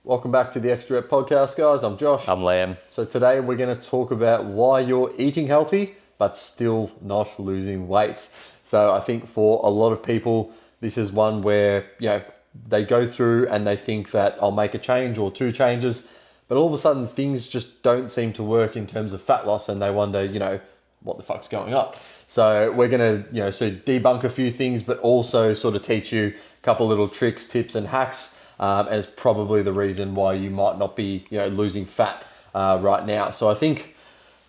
Welcome back to the Extra Rep Podcast, guys. I'm Josh. I'm Liam. So today we're going to talk about why you're eating healthy but still not losing weight. So I think for a lot of people, this is one where, they go through and they think that I'll make a change or two changes, but all of a sudden things just don't seem to work in terms of fat loss and they wonder, what the fuck's going on? So we're going to, debunk a few things, but also sort of teach you a couple little tricks, tips and hacks. And it's probably the reason why you might not be, losing fat right now. So I think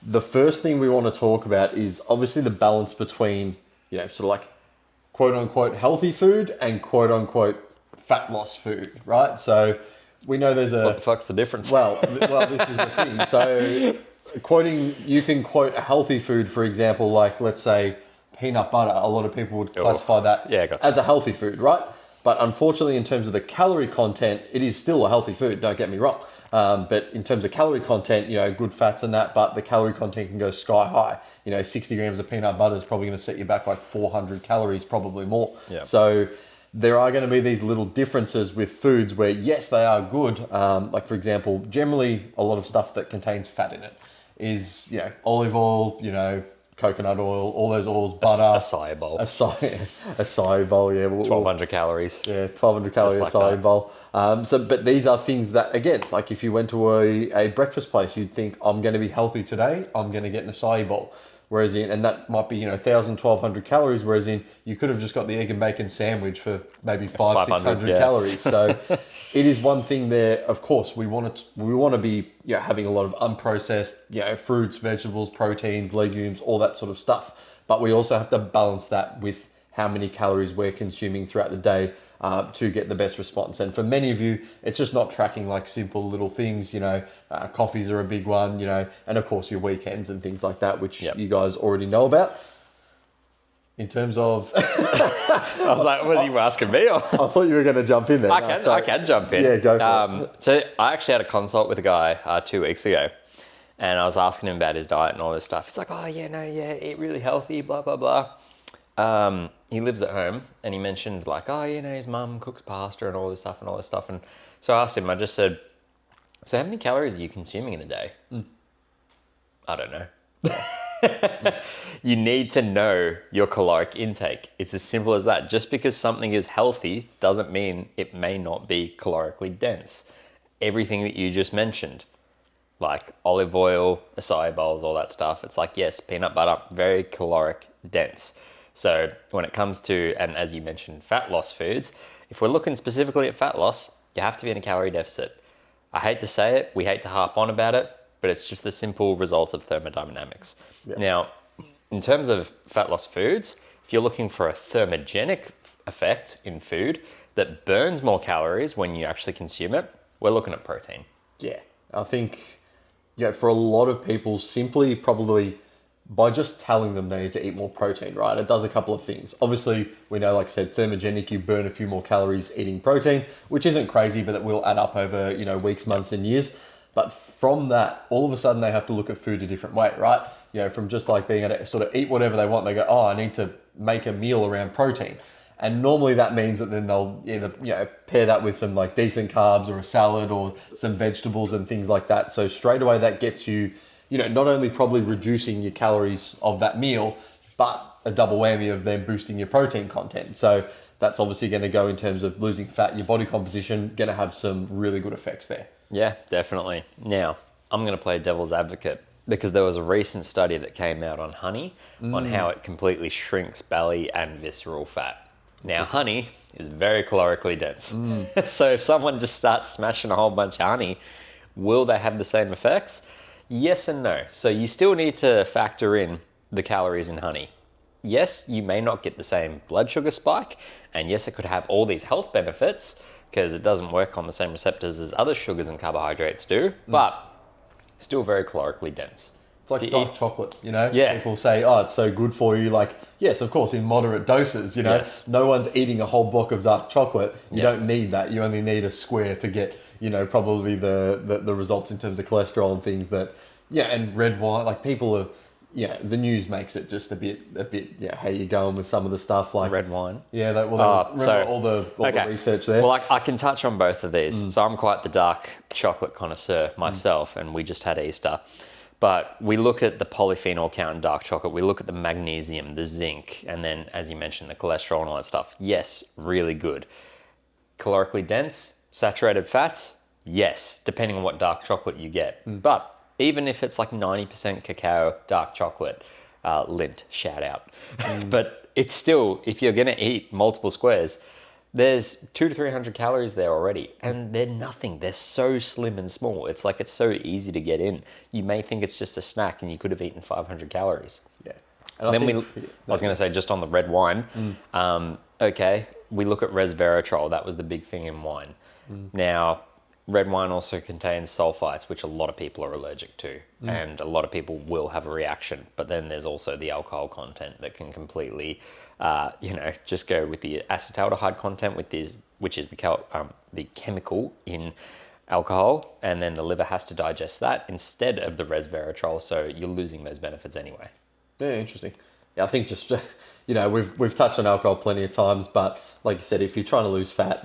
the first thing we want to talk about is obviously the balance between, sort of like quote unquote healthy food and quote unquote fat loss food, right? So we know there's What the fuck's the difference? Well, this is the thing. So you can quote a healthy food, for example, like let's say peanut butter. A lot of people would classify that as a healthy food, right? But unfortunately, in terms of the calorie content, it is still a healthy food, don't get me wrong. But in terms of calorie content, good fats and that, but the calorie content can go sky high. 60 grams of peanut butter is probably going to set you back like 400 calories, probably more. Yeah. So there are going to be these little differences with foods where, yes, they are good. Like, for example, generally a lot of stuff that contains fat in it is, olive oil, coconut oil, all those oils, butter. Acai bowl. Acai bowl, yeah. 1,200 calories. Yeah, 1,200 calorie like acai that. bowl. But these are things that, again, like if you went to a breakfast place, you'd think, I'm going to be healthy today, I'm going to get an acai bowl. Whereas and that might be, 1,000, 1,200 calories, whereas you could have just got the egg and bacon sandwich for maybe 500, 600 calories. So it is one thing there. Of course, we want to be, having a lot of unprocessed, fruits, vegetables, proteins, legumes, all that sort of stuff. But we also have to balance that with how many calories we're consuming throughout the day to get the best response. And for many of you, it's just not tracking like simple little things, coffees are a big one, and of course your weekends and things like that, which you guys already know about. In terms of... I was like, was you asking me? Or? I thought you were going to jump in there. I can jump in. Yeah, go for it. So I actually had a consult with a guy 2 weeks ago, and I was asking him about his diet and all this stuff. He's like, eat really healthy, blah, blah, blah. He lives at home, and he mentioned like, his mum cooks pasta and all this stuff. And so I asked him, I just said, so how many calories are you consuming in a day? I don't know. You need to know your caloric intake. It's as simple as that. Just because something is healthy doesn't mean it may not be calorically dense. Everything that you just mentioned, like olive oil, acai bowls, all that stuff. It's like, yes, peanut butter, very caloric dense. So when it comes to, and as you mentioned, fat loss foods, if we're looking specifically at fat loss, you have to be in a calorie deficit. I hate to say it, we hate to harp on about it, but it's just the simple results of thermodynamics. Yeah. Now, in terms of fat loss foods, if you're looking for a thermogenic effect in food that burns more calories when you actually consume it, we're looking at protein. Yeah, I think, for a lot of people, simply probably by just telling them they need to eat more protein, right? It does a couple of things. Obviously, we know, like I said, thermogenic, you burn a few more calories eating protein, which isn't crazy, but it will add up over, weeks, months, and years. But from that, all of a sudden they have to look at food a different way, right? From just like being able to sort of eat whatever they want, they go, I need to make a meal around protein. And normally that means that then they'll either, pair that with some like decent carbs or a salad or some vegetables and things like that. So straight away that gets you, not only probably reducing your calories of that meal, but a double whammy of then boosting your protein content. So that's obviously going to go in terms of losing fat, your body composition, going to have some really good effects there. Yeah, definitely. Now, I'm going to play devil's advocate because there was a recent study that came out on honey on how it completely shrinks belly and visceral fat. Now, honey is very calorically dense. So if someone just starts smashing a whole bunch of honey, will they have the same effects? Yes and no. So you still need to factor in the calories in honey. Yes, you may not get the same blood sugar spike, and yes, it could have all these health benefits because it doesn't work on the same receptors as other sugars and carbohydrates do, but still very calorically dense. It's like dark chocolate, Yeah. People say, it's so good for you. Like, yes, of course, in moderate doses, Yes. No one's eating a whole block of dark chocolate. You don't need that. You only need a square to get, probably the results in terms of cholesterol and things that, and red wine. Like people have the news makes it just a bit, how you going with some of the stuff like Red wine. Yeah, remember all the research there. Well, I can touch on both of these. So I'm quite the dark chocolate connoisseur myself, and we just had Easter. But we look at the polyphenol count in dark chocolate, we look at the magnesium, the zinc, and then, as you mentioned, the cholesterol and all that stuff. Yes, really good. Calorically dense, saturated fats, yes, depending on what dark chocolate you get. But even if it's like 90% cacao dark chocolate, Lindt, shout out. But it's still, if you're going to eat multiple squares, there's 200 to 300 calories there already, and they're nothing. They're so slim and small. It's like it's so easy to get in. You may think it's just a snack, and you could have eaten 500 calories. Yeah. And then I was going to say, just on the red wine, okay, we look at resveratrol. That was the big thing in wine. Now, red wine also contains sulfites, which a lot of people are allergic to, and a lot of people will have a reaction. But then there's also the alcohol content that can completely, just go with the acetaldehyde content, which is the chemical in alcohol, and then the liver has to digest that instead of the resveratrol. So you're losing those benefits anyway. Yeah, interesting. Yeah, I think just we've touched on alcohol plenty of times, but like you said, if you're trying to lose fat,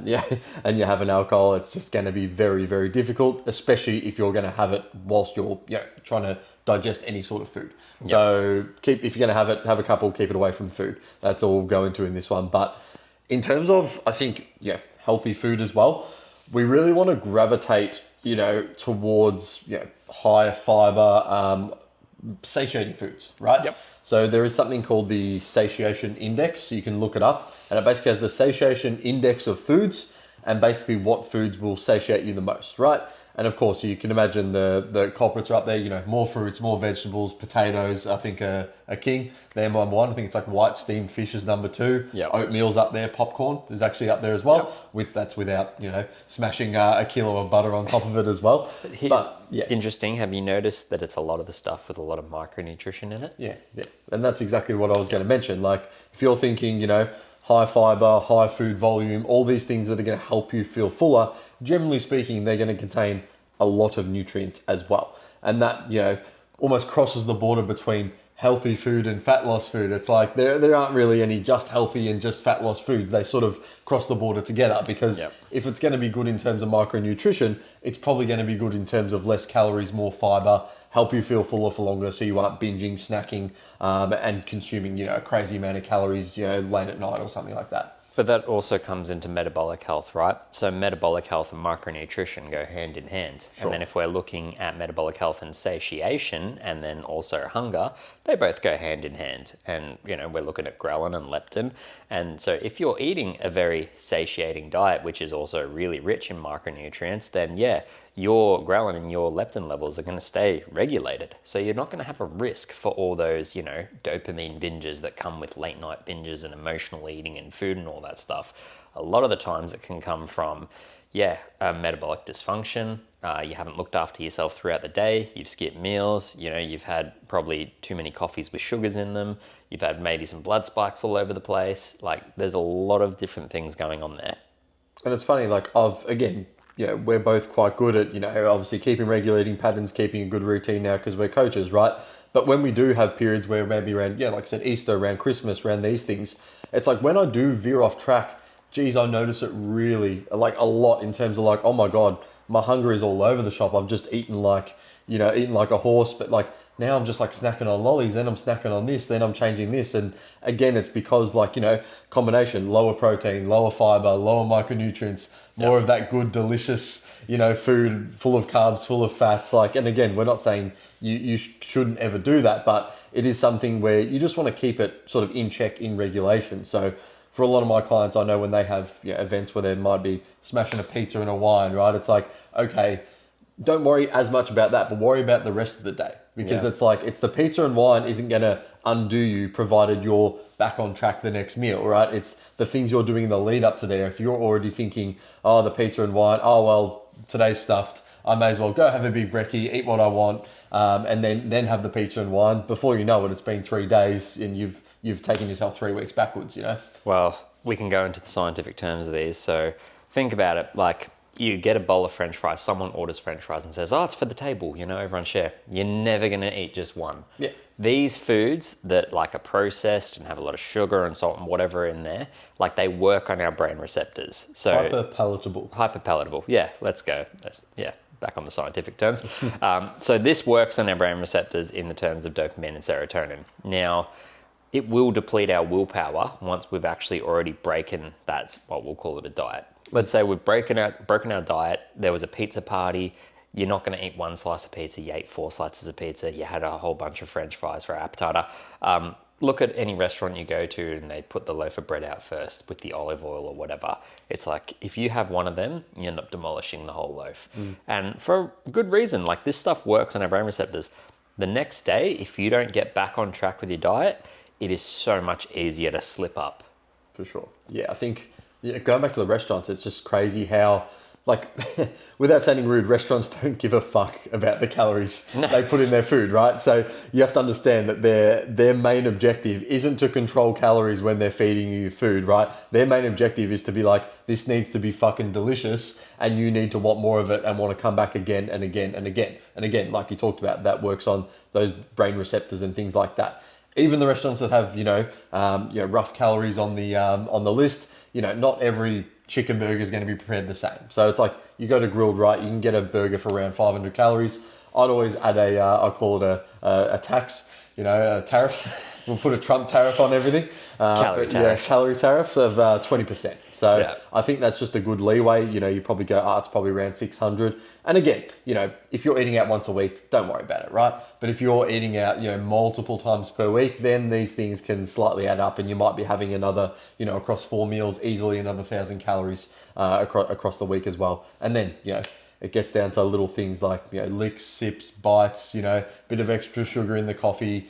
and you have an alcohol, it's just going to be very, very difficult, especially if you're going to have it whilst you're trying to digest any sort of food. Yep. So if you're going to have a couple, keep it away from food. That's all we'll go into in this one. But in terms of, I think, healthy food as well, we really want to gravitate, towards higher fiber, satiating foods, right? Yep. So there is something called the satiation index. So you can look it up, and it basically has the satiation index of foods and basically what foods will satiate you the most, right? And of course, you can imagine the culprits are up there, more fruits, more vegetables, potatoes, I think are king. They're number one. I think it's like white steamed fish is number two. Yep. Oatmeal's up there. Popcorn is actually up there as well. Yep. That's without, smashing a kilo of butter on top of it as well. Interesting. Have you noticed that it's a lot of the stuff with a lot of micronutrition in it? Yeah. And that's exactly what I was going to mention. Like if you're thinking, high fiber, high food volume, all these things that are going to help you feel fuller, generally speaking, they're going to contain a lot of nutrients as well. And that, almost crosses the border between healthy food and fat loss food. It's like there aren't really any just healthy and just fat loss foods. They sort of cross the border together because if it's going to be good in terms of micronutrition, it's probably going to be good in terms of less calories, more fiber, help you feel fuller for longer so you aren't binging, snacking, and consuming, a crazy amount of calories, late at night or something like that. But that also comes into metabolic health, right? So metabolic health and micronutrition go hand in hand. Sure. And then if we're looking at metabolic health and satiation and then also hunger, they both go hand in hand. And, we're looking at ghrelin and leptin. And so if you're eating a very satiating diet, which is also really rich in micronutrients, then your ghrelin and your leptin levels are going to stay regulated. So you're not going to have a risk for all those, dopamine binges that come with late night binges and emotional eating and food and all that stuff. A lot of the times it can come from, metabolic dysfunction. You haven't looked after yourself throughout the day. You've skipped meals. You've had probably too many coffees with sugars in them. You've had maybe some blood spikes all over the place. Like there's a lot of different things going on there. And it's funny, we're both quite good at, obviously keeping regulating patterns, keeping a good routine now because we're coaches, right? But when we do have periods where maybe around, like I said, Easter, around Christmas, around these things, it's like when I do veer off track, geez, I notice it really a lot in terms of oh my God, my hunger is all over the shop. I've just eaten like a horse, but now I'm just snacking on lollies, then I'm snacking on this, then I'm changing this. And again, it's because combination, lower protein, lower fiber, lower micronutrients, more of that good, delicious, food full of carbs, full of fats. And again, we're not saying you shouldn't ever do that, but it is something where you just want to keep it sort of in check, in regulation. So for a lot of my clients, I know when they have events where they might be smashing a pizza and a wine, right? It's okay, don't worry as much about that, but worry about the rest of the day. Because it's the pizza and wine isn't going to undo you provided you're back on track the next meal, right? It's the things you're doing in the lead up to there. If you're already thinking, the pizza and wine, today's stuffed, I may as well go have a big brekkie, eat what I want, and then have the pizza and wine. Before you know it, it's been 3 days and you've taken yourself 3 weeks backwards, Well, we can go into the scientific terms of these. So think about it you get a bowl of French fries, someone orders French fries and says, oh, it's for the table, everyone share. You're never going to eat just one. Yeah. These foods that like are processed and have a lot of sugar and salt and whatever in there, like they work on our brain receptors. So Hyperpalatable. Yeah, let's go. Back on the scientific terms. So this works on our brain receptors in the terms of dopamine and serotonin. Now, it will deplete our willpower once we've actually already broken, that's what we'll call it, a diet. Let's say we've broken our diet, there was a pizza party, you're not going to eat one slice of pizza, you ate 4 slices of pizza, you had a whole bunch of French fries for appetizer. Look at any restaurant you go to and they put the loaf of bread out first with the olive oil or whatever. It's like, if you have one of them, you end up demolishing the whole loaf. And for a good reason, like this stuff works on our brain receptors. The next day, if you don't get back on track with your diet, it is so much easier to slip up. For sure. Yeah, I think going back to the restaurants, it's just crazy how, like, without sounding rude, restaurants don't give a fuck about the calories they put in their food, right? So you have to understand that their main objective isn't to control calories when they're feeding you food, right? Their main objective is to be like, this needs to be fucking delicious and you need to want more of it and want to come back again and again and again. And again, like you talked about, that works on those brain receptors and things like that. Even the restaurants that have, rough calories on the list, not every chicken burger is going to be prepared the same. So it's like, you go to Grilled, right? You can get a burger for around 500 calories. I'd always add I call it a tax, a tariff. We'll put a Trump tariff on everything. Calorie tariff of 20%. So yeah. I think that's just a good leeway. You probably go, it's probably around 600. And again, if you're eating out once a week, don't worry about it, right? But if you're eating out, multiple times per week, then these things can slightly add up and you might be having another, across 4 meals, easily another 1,000 calories across the week as well. And then, it gets down to little things like, licks, sips, bites, bit of extra sugar in the coffee,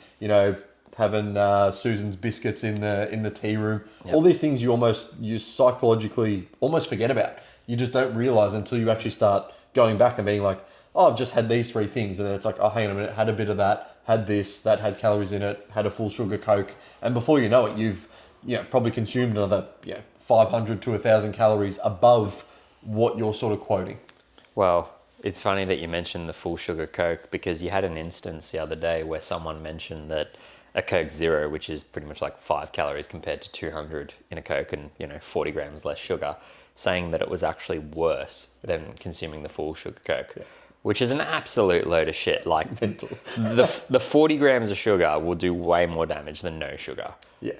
having Susan's biscuits in the tea room. Yep. All these things you psychologically almost forget about. You just don't realize until you actually start going back and being like, oh, I've just had these 3 things. And then it's like, oh, hang on a minute, had a bit of that, had this, that had calories in it, had a full sugar Coke. And before you know it, you've probably consumed another 500 to 1,000 calories above what you're sort of quoting. Well, it's funny that you mentioned the full sugar Coke, because you had an instance the other day where someone mentioned that a Coke Zero, which is pretty much like 5 calories compared to 200 in a Coke and, 40 grams less sugar, saying that it was actually worse than consuming the full sugar Coke, which is an absolute load of shit. Like the 40 grams of sugar will do way more damage than no sugar. Yeah.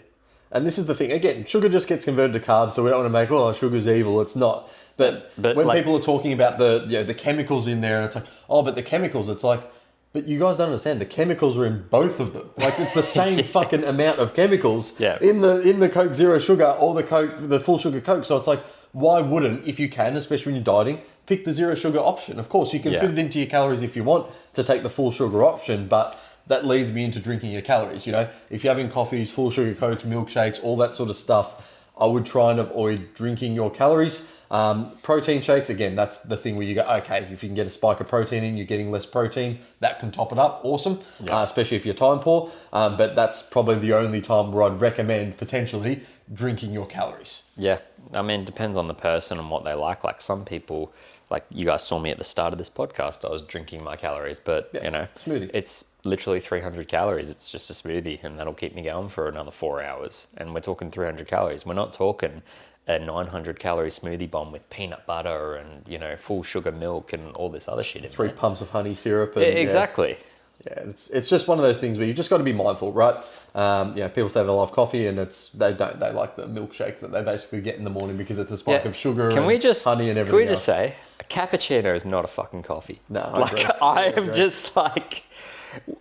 And this is the thing. Again, sugar just gets converted to carbs, so we don't want to make, sugar's evil. It's not. But when people are talking about the chemicals in there, and it's like, but the chemicals, it's like, but you guys don't understand. The chemicals are in both of them. Like, it's the same fucking amount of chemicals in the Coke Zero sugar or the full sugar Coke. So it's like, why wouldn't, if you can, especially when you're dieting, pick the zero sugar option? Of course, you can fit it into your calories if you want to take the full sugar option, but that leads me into drinking your calories. If you're having coffees, full sugar Cokes, milkshakes, all that sort of stuff, I would try and avoid drinking your calories. Protein shakes, again, that's the thing where you go, okay, if you can get a spike of protein in, you're getting less protein, that can top it up, awesome, especially if you're time poor. But that's probably the only time where I'd recommend potentially drinking your calories. Yeah, I mean, it depends on the person and what they like. Like some people, like you guys saw me at the start of this podcast, I was drinking my calories, but smoothie. It's literally 300 calories. It's just a smoothie and that'll keep me going for another 4 hours. And we're talking 300 calories. We're not talking a 900 calorie smoothie bomb with peanut butter and, full sugar milk and all this other shit. 3 pumps of honey syrup. And, exactly. Yeah, it's just one of those things where you just got to be mindful, right? People say they love coffee and they like the milkshake that they basically get in the morning because it's a spike of sugar and honey and everything. Can we just say a cappuccino is not a fucking coffee? No, I am just like,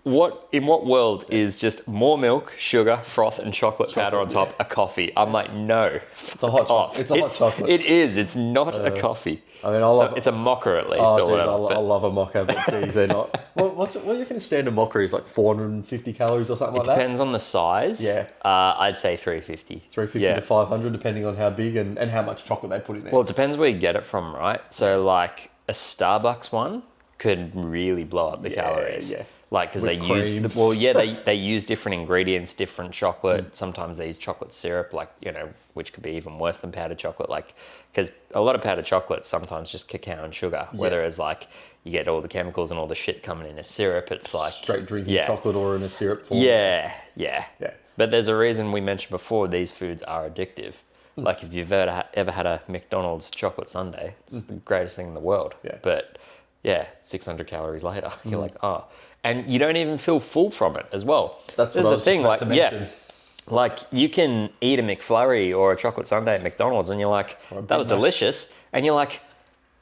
in what world is just more milk, sugar, froth, and chocolate powder on top a coffee? I'm like, no. It's a hot chocolate. It's a hot chocolate. It is. It's not a coffee. I mean, it's a mocha at least. Oh, geez, I love a mocha, but geez, they're not. What do you reckon a standard mocha is, like 450 calories or something like that? It depends on the size. Yeah. I'd say 350. 350 to 500, depending on how big and how much chocolate they put in there. Well, it depends where you get it from, right? So, like, a Starbucks one could really blow up the calories. Yeah. Like, because they cream. use, they use different ingredients, different chocolate. Sometimes they use chocolate syrup, like, which could be even worse than powdered chocolate. Like, because a lot of powdered chocolate sometimes just cacao and sugar, whereas like you get all the chemicals and all the shit coming in a syrup. It's like Straight drinking chocolate or in a syrup form. Yeah. But there's a reason we mentioned before these foods are addictive. Like if you've ever had a McDonald's chocolate sundae, it's the greatest thing in the world. Yeah. But 600 calories later, you're like, oh. And you don't even feel full from it as well. That's what I was just about to mention. Like you can eat a McFlurry or a chocolate sundae at McDonald's and you're like, that was delicious. And you're like,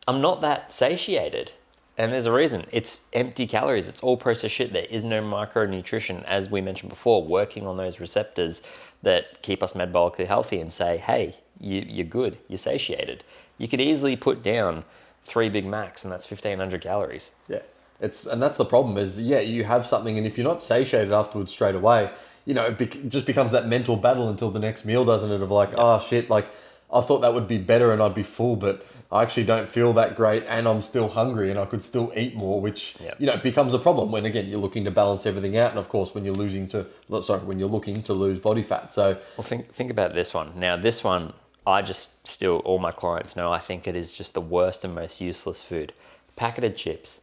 I'm not that satiated. And there's a reason. It's empty calories. It's all processed shit. There is no micronutrition, as we mentioned before, working on those receptors that keep us metabolically healthy and say, hey, you're good. You're satiated. You could easily put down 3 Big Macs and that's 1,500 calories. Yeah. And that's the problem is, you have something, and if you're not satiated afterwards straight away, it just becomes that mental battle until the next meal, doesn't it? Of like, oh shit, like I thought that would be better and I'd be full, but I actually don't feel that great and I'm still hungry and I could still eat more, which, becomes a problem when, again, you're looking to balance everything out. And of course, when you're looking to lose body fat. So, well, think about this one. Now, this one, all my clients know, I think it is just the worst and most useless food. Packeted chips.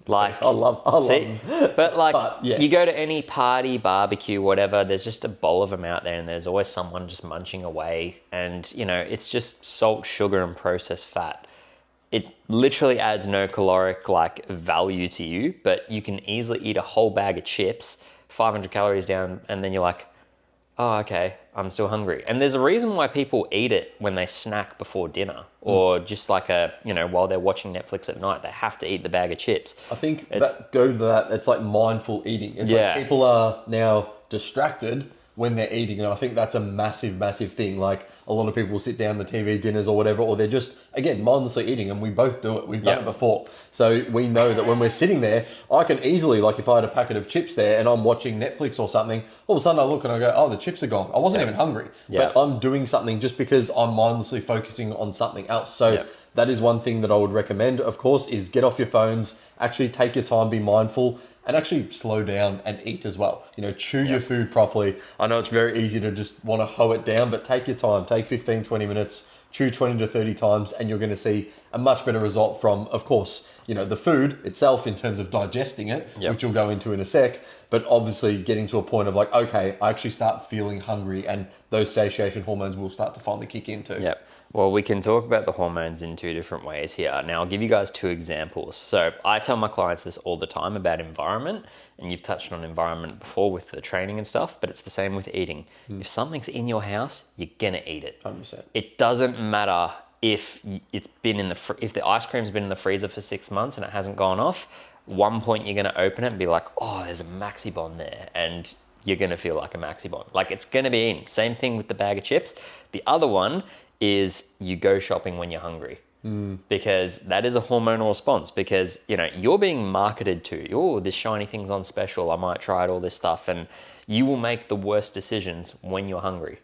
Like I love them. But yes. You go to any party, barbecue, whatever, there's just a bowl of them out there and there's always someone just munching away, and it's just salt, sugar and processed fat. It literally adds no caloric value to you, but you can easily eat a whole bag of chips, 500 calories down, and then you're like, oh, okay, I'm still hungry. And there's a reason why people eat it when they snack before dinner or just while they're watching Netflix at night, they have to eat the bag of chips. I think it's like mindful eating. It's like people are now distracted when they're eating, and I think that's a massive, massive thing. Like a lot of people will sit down the TV dinners or whatever, or they're just, again, mindlessly eating, and we both do it. We've done it before. So we know that when we're sitting there, I can easily, like if I had a packet of chips there and I'm watching Netflix or something, all of a sudden I look and I go, oh, the chips are gone. I wasn't even hungry, but I'm doing something just because I'm mindlessly focusing on something else. So that is one thing that I would recommend, of course, is get off your phones, actually take your time, be mindful, and actually slow down and eat as well. Chew your food properly. I know it's very easy to just want to hoe it down, but take your time. Take 15, 20 minutes, chew 20 to 30 times, and you're going to see a much better result from, of course, the food itself in terms of digesting it, which we'll go into in a sec, but obviously getting to a point of like, okay, I actually start feeling hungry, and those satiation hormones will start to finally kick in too. Yep. Well, we can talk about the hormones in 2 different ways here. Now, I'll give you guys 2 examples. So I tell my clients this all the time about environment, and you've touched on environment before with the training and stuff, but it's the same with eating. If something's in your house, you're gonna eat it. 100%. It doesn't matter if it's been if the ice cream's been in the freezer for 6 months and it hasn't gone off. One point you're gonna open it and be like, oh, there's a Maxibon there, and you're gonna feel like a Maxibon. Like it's gonna be in. Same thing with the bag of chips. The other one is you go shopping when you're hungry, because that is a hormonal response, because you're being marketed to, oh, this shiny thing's on special, I might try it, all this stuff, and you will make the worst decisions when you're hungry.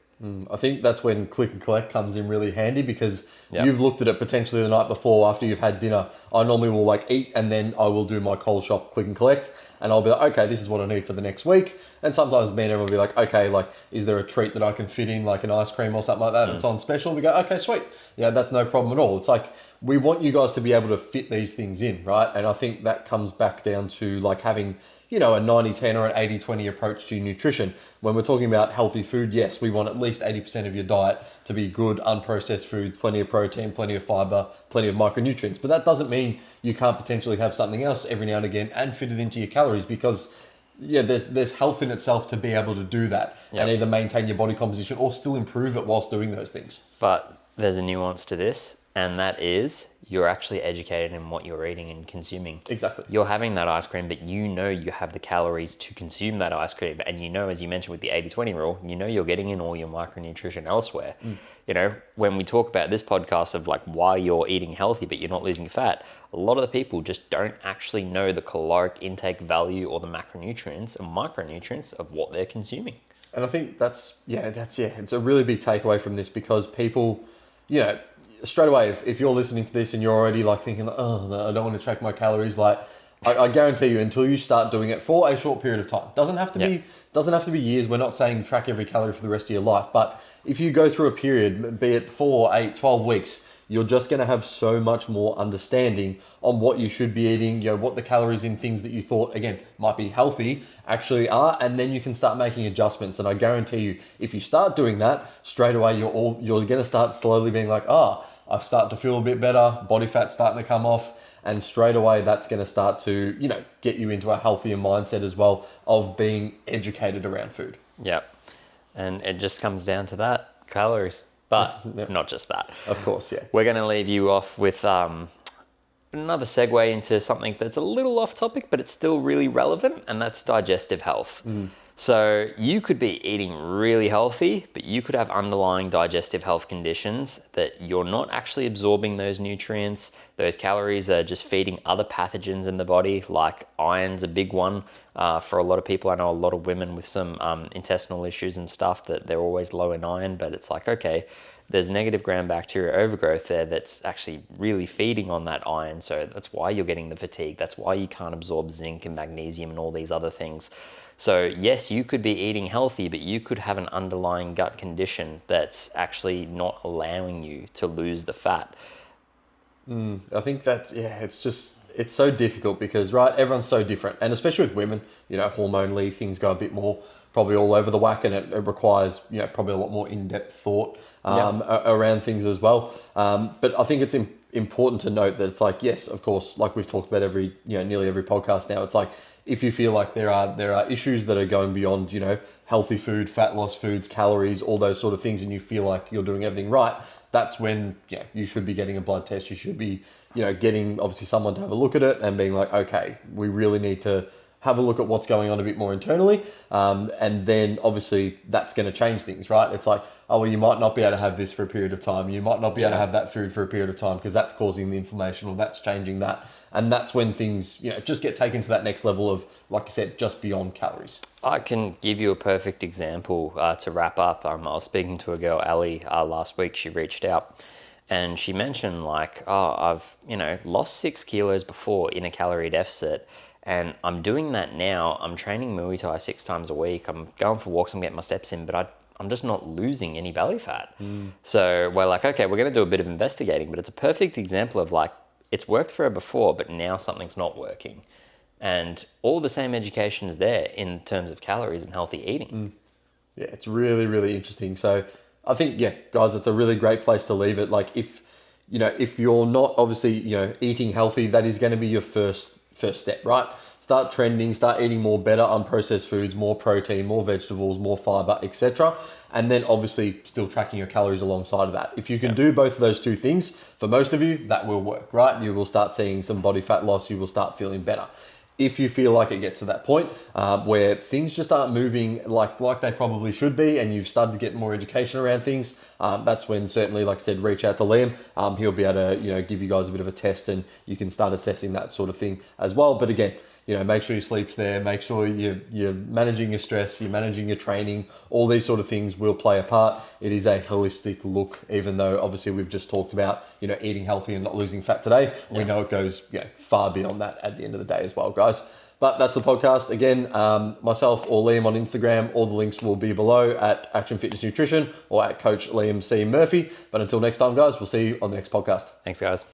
I think that's when click and collect comes in really handy, because you've looked at it potentially the night before after you've had dinner. I normally will eat, and then I will do my Coles shop click and collect, and I'll be like, okay, this is what I need for the next week. And sometimes me and everyone will be like, okay, is there a treat that I can fit in, like an ice cream or something like that? It's on special. We go, okay, sweet. Yeah, that's no problem at all. It's like, we want you guys to be able to fit these things in, right? And I think that comes back down to having, a 90-10 or an 80-20 approach to nutrition. When we're talking about healthy food, yes, we want at least 80% of your diet to be good, unprocessed foods, plenty of protein, plenty of fiber, plenty of micronutrients. But that doesn't mean you can't potentially have something else every now and again and fit it into your calories, because there's health in itself to be able to do that and either maintain your body composition or still improve it whilst doing those things. But there's a nuance to this, and that is you're actually educated in what you're eating and consuming. Exactly. You're having that ice cream, but you have the calories to consume that ice cream. And as you mentioned with the 80-20 rule, you're getting in all your micronutrition elsewhere. When we talk about this podcast of why you're eating healthy, but you're not losing fat, a lot of the people just don't actually know the caloric intake value or the macronutrients and micronutrients of what they're consuming. And I think that's it's a really big takeaway from this, because people, straight away, if you're listening to this and you're already thinking, oh, no, I don't want to track my calories, I guarantee you, until you start doing it for a short period of time, doesn't have to be years. We're not saying track every calorie for the rest of your life, but if you go through a period, be it 4, 8, 12 weeks, you're just going to have so much more understanding on what you should be eating, what the calories in things that you thought, again, might be healthy actually are, and then you can start making adjustments. And I guarantee you, if you start doing that, straight away, you're going to start slowly being like, I've started to feel a bit better, body fat's starting to come off, and straight away that's going to start to, get you into a healthier mindset as well of being educated around food. Yep. And it just comes down to that, calories. But not just that. Of course, yeah. We're going to leave you off with another segue into something that's a little off topic, but it's still really relevant, and that's digestive health. So you could be eating really healthy, but you could have underlying digestive health conditions that you're not actually absorbing those nutrients. Those calories are just feeding other pathogens in the body, like iron's a big one for a lot of people. I know a lot of women with some intestinal issues and stuff that they're always low in iron, but it's like, okay, there's negative gram-bacteria overgrowth there that's actually really feeding on that iron. So that's why you're getting the fatigue. That's why you can't absorb zinc and magnesium and all these other things. So yes, you could be eating healthy, but you could have an underlying gut condition that's actually not allowing you to lose the fat. I think that's, it's so difficult because, right, everyone's so different. And especially with women, hormonally, things go a bit more probably all over the whack, and it requires, probably a lot more in-depth thought around things as well. But I think it's important to note that it's like, yes, of course, like we've talked about nearly every podcast now, it's like, if you feel like there are issues that are going beyond, healthy food, fat loss foods, calories, all those sort of things, and you feel like you're doing everything right, that's when you should be getting a blood test. You should be, getting obviously someone to have a look at it and being like, okay, we really need to have a look at what's going on a bit more internally. And then obviously that's going to change things, right? It's like, oh, well, you might not be able to have this for a period of time. You might not be able to have that food for a period of time because that's causing the inflammation or that's changing that. And that's when things, just get taken to that next level of, like you said, just beyond calories. I can give you a perfect example to wrap up. I was speaking to a girl, Ali, last week. She reached out and she mentioned like, I've, lost 6 kilos before in a calorie deficit. And I'm doing that now. I'm training Muay Thai 6 times a week. I'm going for walks. I'm getting my steps in, but I'm just not losing any belly fat. So we're like, okay, we're going to do a bit of investigating, but it's a perfect example of like, it's worked for her before, but now something's not working. And all the same education is there in terms of calories and healthy eating. Yeah, it's really, really interesting. So I think, guys, it's a really great place to leave it. Like if you're not obviously, eating healthy, that is going to be your first step, right? Start trending, start eating more better unprocessed foods, more protein, more vegetables, more fiber, etc. And then obviously still tracking your calories alongside of that. If you can do both of those two things, for most of you, that will work, right? You will start seeing some body fat loss. You will start feeling better. If you feel like it gets to that point where things just aren't moving like they probably should be, and you've started to get more education around things, that's when certainly, like I said, reach out to Liam. He'll be able to give you guys a bit of a test, and you can start assessing that sort of thing as well. But again, make sure your sleep's there, make sure you're managing your stress, you're managing your training. All these sort of things will play a part. It is a holistic look, even though obviously we've just talked about, eating healthy and not losing fat today. We know it goes far beyond that at the end of the day as well, guys. But that's the podcast. Again, myself or Liam on Instagram, all the links will be below at Action Fitness Nutrition or at Coach Liam C. Murphy. But until next time, guys, we'll see you on the next podcast. Thanks, guys.